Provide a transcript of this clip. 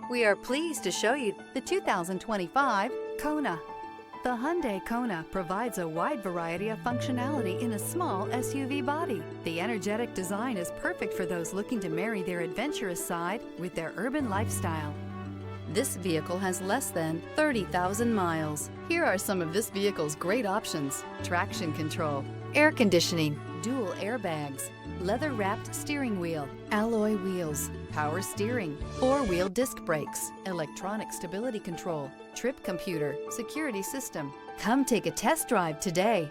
We are pleased to show you the 2025 Kona. The Hyundai Kona provides a wide variety of functionality in a small SUV body. The energetic design is perfect for those looking to marry their adventurous side with their urban lifestyle. This vehicle has less than 30,000 miles. Here are some of this vehicle's great options: traction control, air conditioning, dual airbags, leather-wrapped steering wheel, alloy wheels, power steering, four-wheel disc brakes, electronic stability control, trip computer, security system. Come take a test drive today.